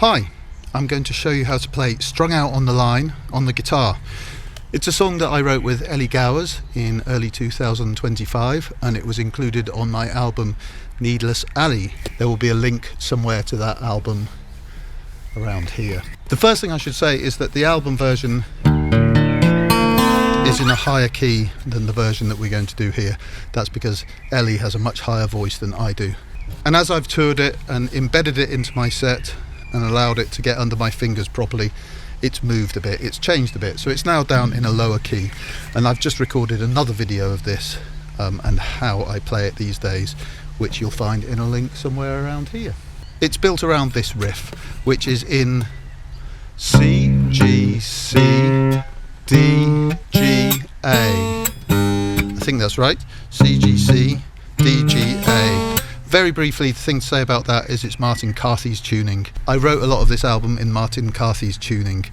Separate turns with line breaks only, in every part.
Hi, I'm going to show you how to play Strung Out on the Line on the guitar. It's a song that I wrote with Ellie Gowers in early 2025 and it was included on my album Needless Alley. There will be a link somewhere to that album around here. The first thing I should say is that the album version is in a higher key than the version that we're going to do here. That's because Ellie has a much higher voice than I do. And as I've toured it and embedded it into my set and allowed it to get under my fingers properly, it's moved a bit, it's changed a bit, so it's now down in a lower key. And I've just recorded another video of this and how I play it these days, which you'll find in a link somewhere around here. It's built around this riff, which is in CGCDGA. I think that's right, CGCDGA. Very briefly, the thing to say about that is it's Martin Carthy's tuning. I wrote a lot of this album in Martin Carthy's tuning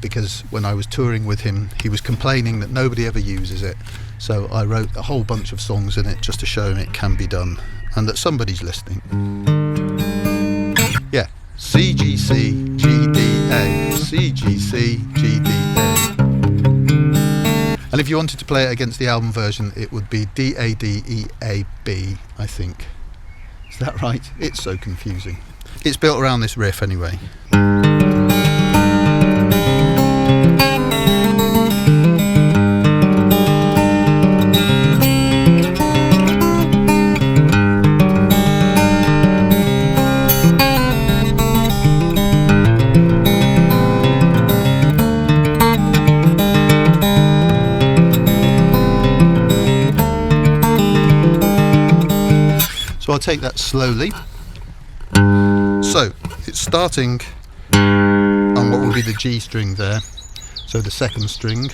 because when I was touring with him, he was complaining that nobody ever uses it. So I wrote a whole bunch of songs in it just to show him it can be done and that somebody's listening. Yeah, CGCGDA, CGCGDA. And if you wanted to play it against the album version, it would be DADEAB, I think. Is that right? It's so confusing. It's built around this riff anyway. So I'll take that slowly. So it's starting on what will be the G string there, so the second string,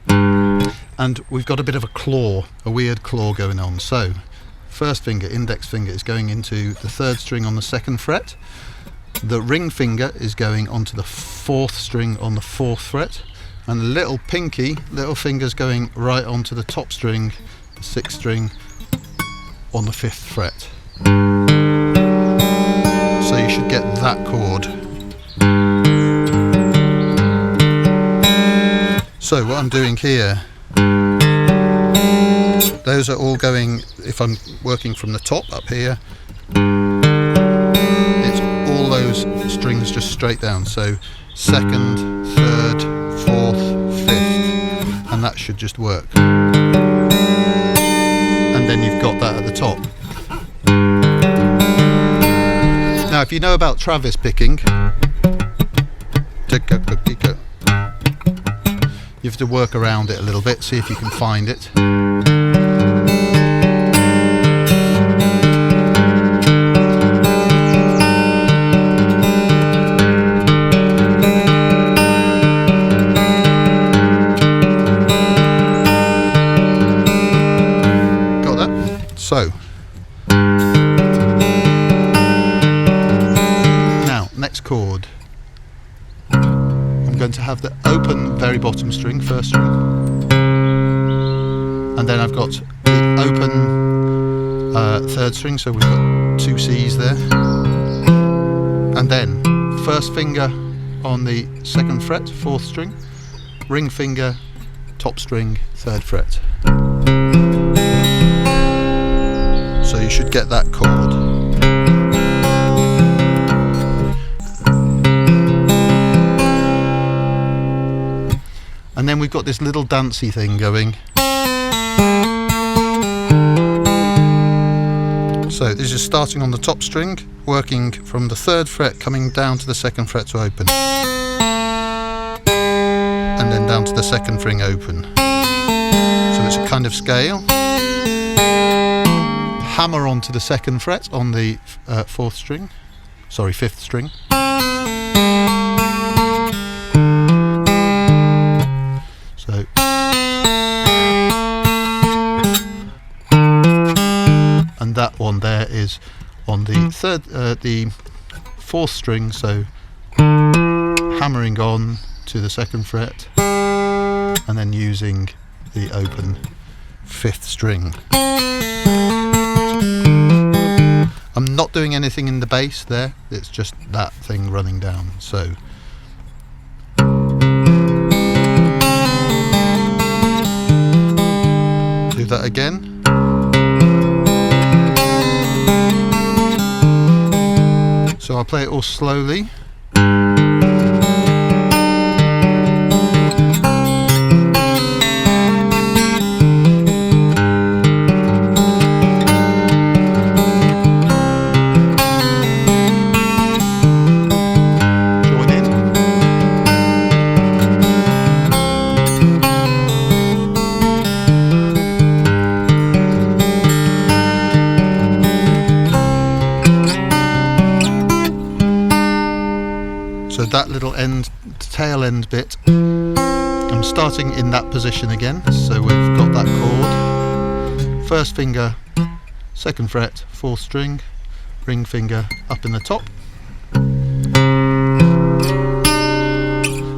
and we've got a bit of a claw, a weird claw going on. So first finger, index finger, is going into the third string on the second fret, the ring finger is going onto the fourth string on the fourth fret, and the little pinky, little finger's going right onto the top string, the sixth string, on the fifth fret. So you should get that chord. So what I'm doing here, those are all going, if I'm working from the top up here, it's all those strings just straight down. So second, third, fourth, fifth, and that should just work. And then you've got that at the top. Now if you know about Travis picking, you have to work around it a little bit, see if you can find it. So, now next chord, I'm going to have the open very bottom string, first string, and then I've got the open third string, so we've got two C's there, and then first finger on the second fret, fourth string, ring finger, top string, third fret. So you should get that chord. And then we've got this little dancey thing going. So this is starting on the top string, working from the third fret, coming down to the second fret to open. And then down to the second string open. So it's a kind of scale. Hammer onto the second fret on the fifth string. So, and that one there is on the the fourth string. So, hammering on to the second fret, and then using the open fifth string. I'm not doing anything in the bass there, it's just that thing running down. So do that again. So I'll play it all slowly. So that little tail end bit, I'm starting in that position again. So we've got that chord, first finger, second fret, fourth string, ring finger up in the top.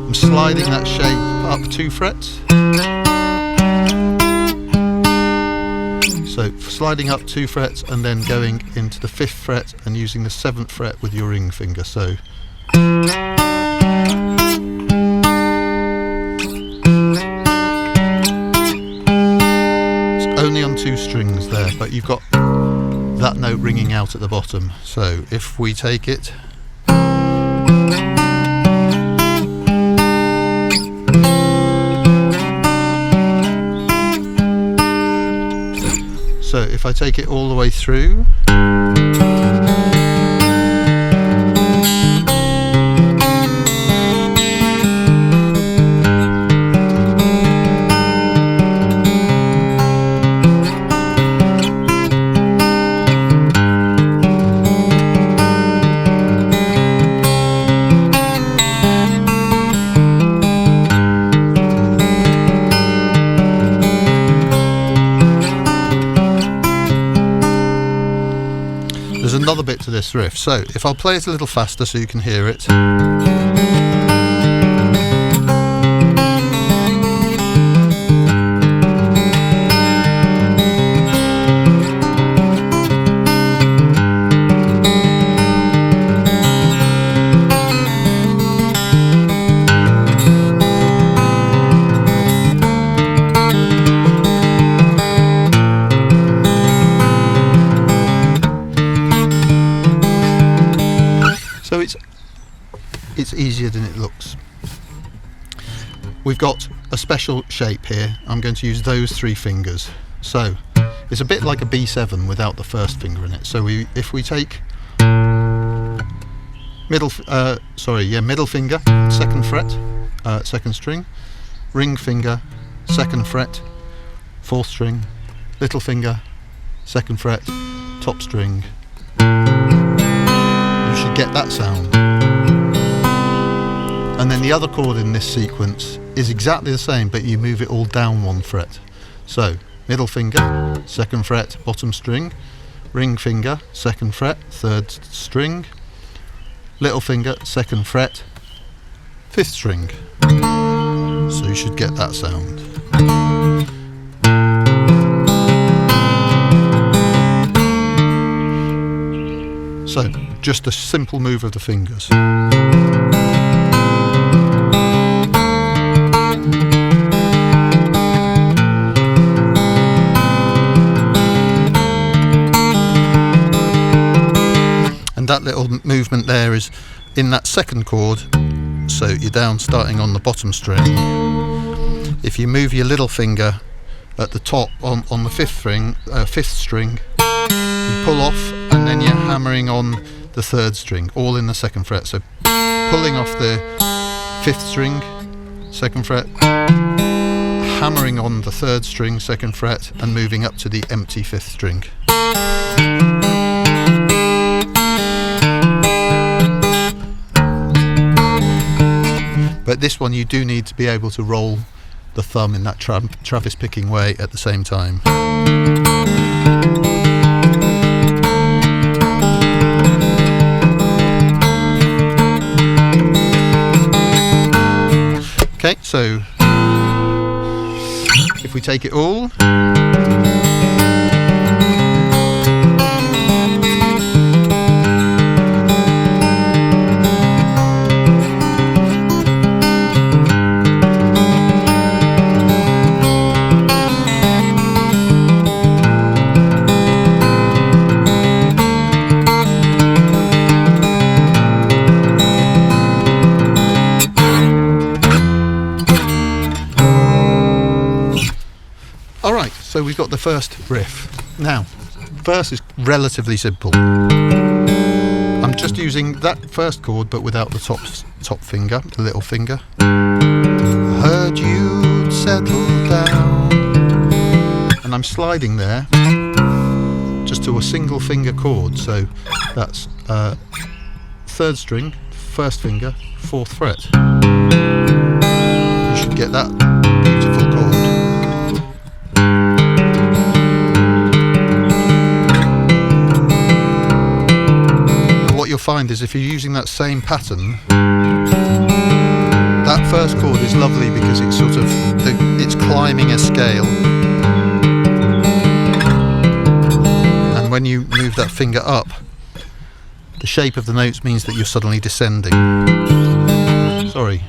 I'm sliding that shape up 2 frets. So sliding up 2 frets and then going into the 5th fret and using the 7th fret with your ring finger. So it's only on 2 strings there, but you've got that note ringing out at the bottom. So if we take it, so if I take it all the way through, there's another bit to this riff. So if I'll play it a little faster so you can hear it. So it's easier than it looks. We've got a special shape here. I'm going to use those 3 fingers. So it's a bit like a B7 without the first finger in it. So if we take middle finger, 2nd fret, 2nd string, ring finger, 2nd fret, 4th string, little finger, 2nd fret, top string. You should get that sound. And then the other chord in this sequence is exactly the same, but you move it all down 1 fret. So middle finger, 2nd fret, bottom string, ring finger, 2nd fret, 3rd string, little finger, 2nd fret, 5th string. So you should get that sound. So just a simple move of the fingers. And that little movement there is in that 2nd chord, so you're down starting on the bottom string. If you move your little finger at the top on the 5th string, you pull off and then you're hammering on the 3rd string, all in the 2nd fret. So pulling off the 5th string, 2nd fret, hammering on the 3rd string, 2nd fret, and moving up to the empty 5th string. But this one you do need to be able to roll the thumb in that Travis picking way at the same time. Okay, so if we take it all, So we've got the first riff. Now, verse is relatively simple. I'm just using that first chord but without the top finger, the little finger. Heard you'd settle down. And I'm sliding there just to a single finger chord. So that's 3rd string, 1st finger, 4th fret. You should get that beautiful chord. What you'll find is if you're using that same pattern, that first chord is lovely because it's sort of it's climbing a scale, and when you move that finger up, the shape of the notes means that you're suddenly descending. Sorry.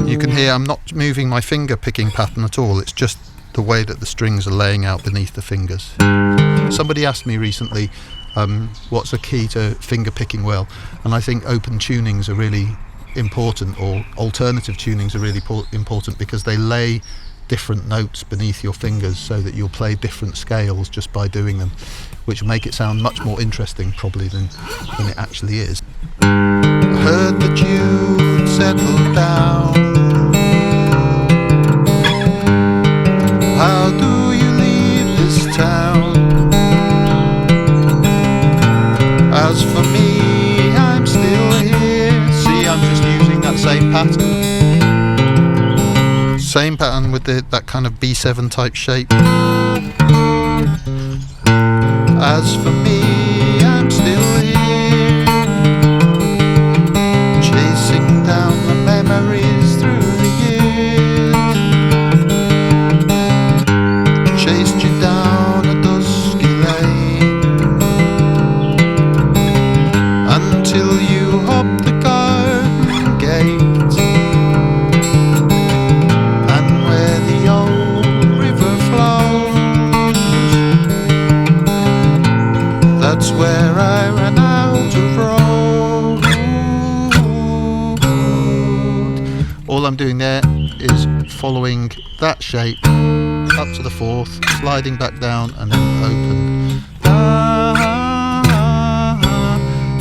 You can hear I'm not moving my finger picking pattern at all, it's just the way that the strings are laying out beneath the fingers. Somebody asked me recently what's a key to finger picking well, and I think open tunings are really important, or alternative tunings are really important, because they lay different notes beneath your fingers so that you'll play different scales just by doing them, which make it sound much more interesting probably than it actually is. Heard that you'd settled down. How do you leave this town? As for me, I'm still here. See, I'm just using that same pattern. Same pattern with that kind of B7 type shape. As for me, I'm still here. Chasing down the memories through the years. Chased you down a dusky lane until you hopped the garden gate, and where the old river flows, that's where I ran out of road. All I'm doing there is following that shape up to the 4th, sliding back down, and then open.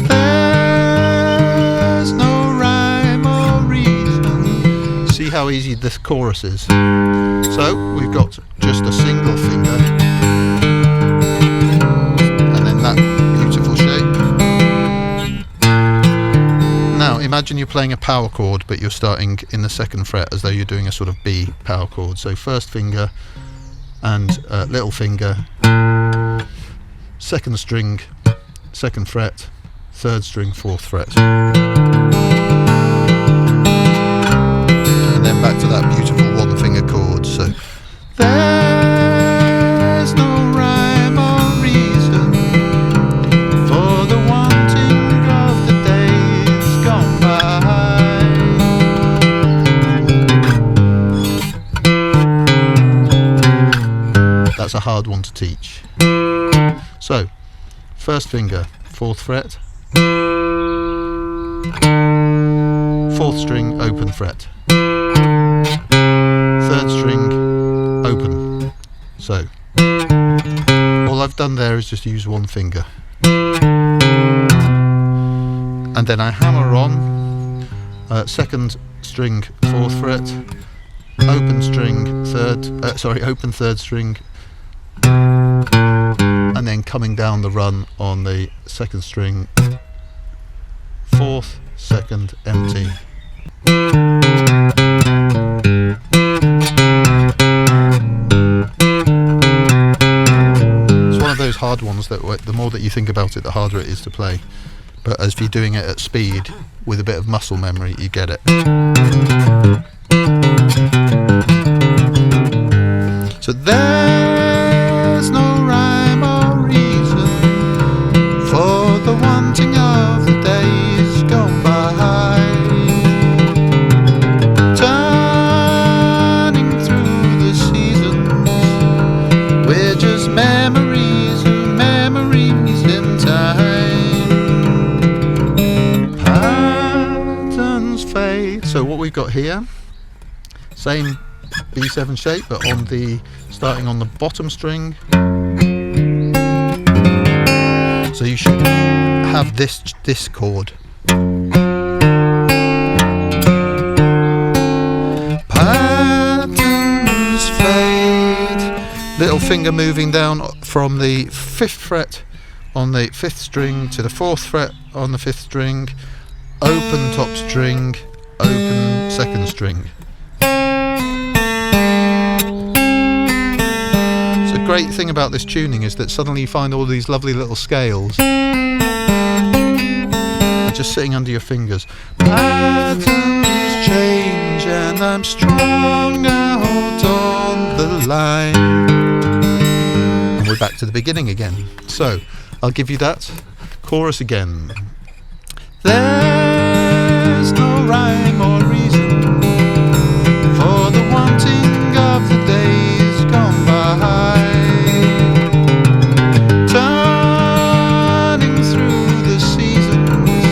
There's no rhyme or reason. See how easy this chorus is? So we've got just a single finger, and then that beautiful shape. Now imagine you're playing a power chord, but you're starting in the 2nd fret as though you're doing a sort of B power chord. So 1st finger and little finger, 2nd string, 2nd fret, 3rd string, 4th fret. And then back to that beautiful 1 finger chord. So there's no rhyme or reason for the wanting of the days gone by. That's a hard one to teach. So 1st finger, 4th fret, 4th string, open fret, 3rd string, open. So all I've done there is just use 1 finger, and then I hammer on 2nd string, 4th fret, open string, open 3rd string, and then coming down the run on the 2nd string, 4th, 2nd, empty. It's one of those hard ones that the more that you think about it, the harder it is to play. But as if you're doing it at speed with a bit of muscle memory, you get it. So there's no rhyme or reason for the wanting of the days gone by, turning through the seasons. We're just memories and memories in time. Patterns fade. So what we've got got here, same B7 shape, but on the starting on the bottom string. So you should have this chord. Patterns fade. Little finger moving down from the 5th fret on the 5th string to the 4th fret on the 5th string. Open top string, open 2nd string. So the great thing about this tuning is that suddenly you find all these lovely little scales just sitting under your fingers. Patterns change and I'm strung out on the line. And we're back to the beginning again. So I'll give you that chorus again. There's no rhyme or reason for the wanting of the days gone by. Turning through the seasons,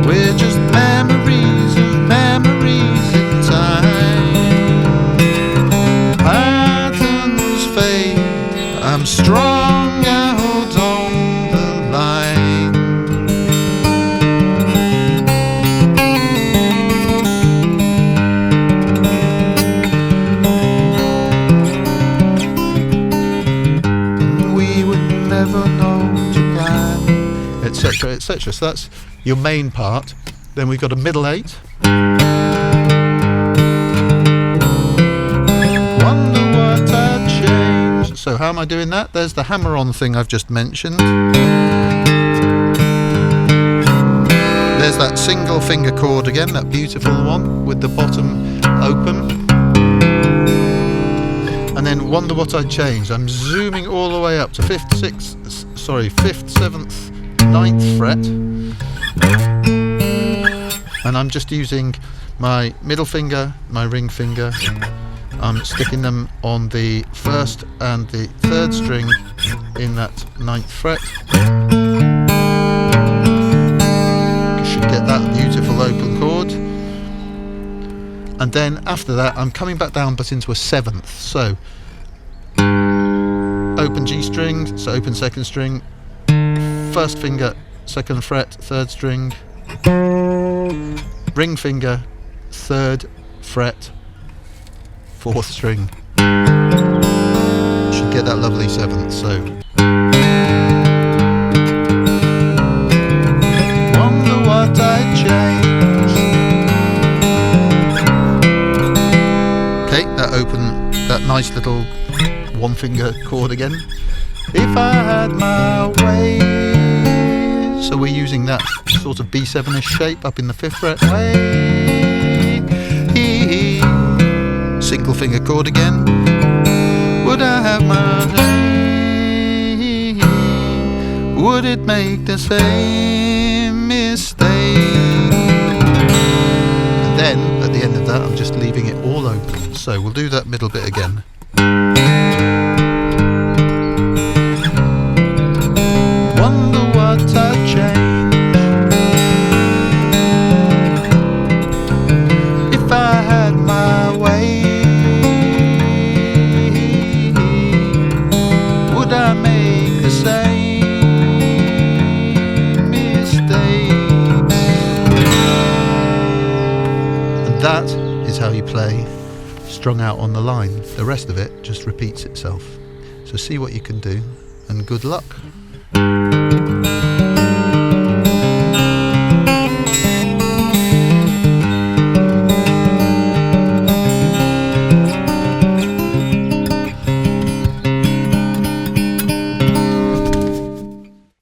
we're just memories of memories in time. Patterns fade, I'm strung out on the line. Etc, etc. So that's your main part. Then we've got a middle 8. Wonder what I'd change. So how am I doing that? There's the hammer-on thing I've just mentioned. There's that single finger chord again, that beautiful one with the bottom open. And then wonder what I'd change. I'm zooming all the way up to 5th, 7th, 9th fret, and I'm just using my middle finger, my ring finger. I'm sticking them on the 1st and the 3rd string in that 9th fret. You should get that beautiful open chord. And then after that I'm coming back down but into a 7th. So open G string, so open 2nd string, 1st finger, 2nd fret, 3rd string, ring finger, 3rd fret, 4th string. Should get that lovely 7th. So wonder what I'd change. Okay, that nice little one finger chord again. If I had my way. So we're using that sort of B7ish shape up in the 5th fret. Way. Single finger chord again. Would I have my way? Would it make the same mistake? And then at the end of that I'm just leaving it all open. So we'll do that middle bit again. Wonder what I'd change if I had my way. Would I make the same mistakes? And that is how you play Strung Out on the Line. The rest of it just repeats itself. So see what you can do, and good luck.